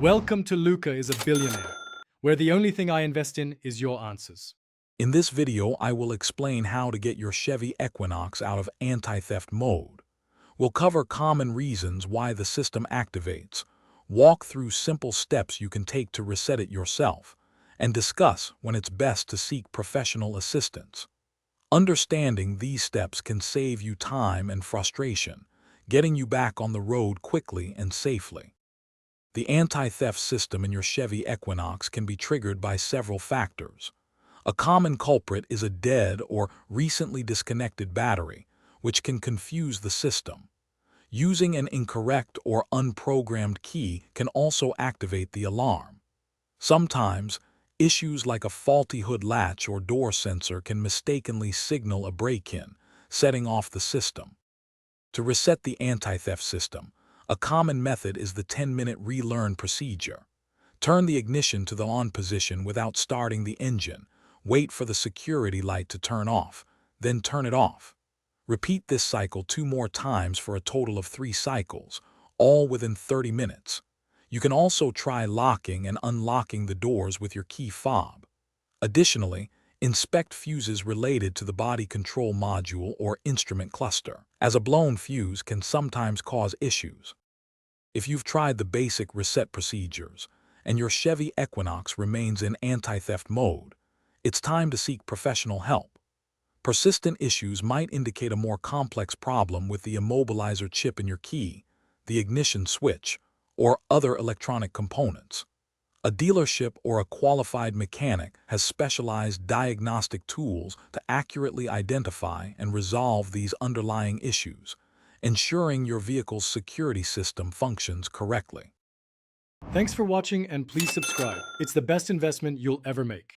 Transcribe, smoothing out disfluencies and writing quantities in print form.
Welcome to Luca is a Billionaire, where the only thing I invest in is your answers. In this video, I will explain how to get your Chevy Equinox out of anti-theft mode. We'll cover common reasons why the system activates, walk through simple steps you can take to reset it yourself, and discuss when it's best to seek professional assistance. Understanding these steps can save you time and frustration, getting you back on the road quickly and safely. The anti-theft system in your Chevy Equinox can be triggered by several factors. A common culprit is a dead or recently disconnected battery, which can confuse the system. Using an incorrect or unprogrammed key can also activate the alarm. Sometimes, issues like a faulty hood latch or door sensor can mistakenly signal a break-in, setting off the system. To reset the anti-theft system, a common method is the 10-minute relearn procedure. Turn the ignition to the on position without starting the engine. Wait for the security light to turn off, then turn it off. Repeat this cycle 2 more times for a total of 3 cycles, all within 30 minutes. You can also try locking and unlocking the doors with your key fob. Additionally, inspect fuses related to the body control module or instrument cluster, as a blown fuse can sometimes cause issues. If you've tried the basic reset procedures and your Chevy Equinox remains in anti-theft mode, it's time to seek professional help. Persistent issues might indicate a more complex problem with the immobilizer chip in your key, the ignition switch, or other electronic components. A dealership or a qualified mechanic has specialized diagnostic tools to accurately identify and resolve these underlying issues, ensuring your vehicle's security system functions correctly. Thanks for watching and please subscribe. It's the best investment you'll ever make.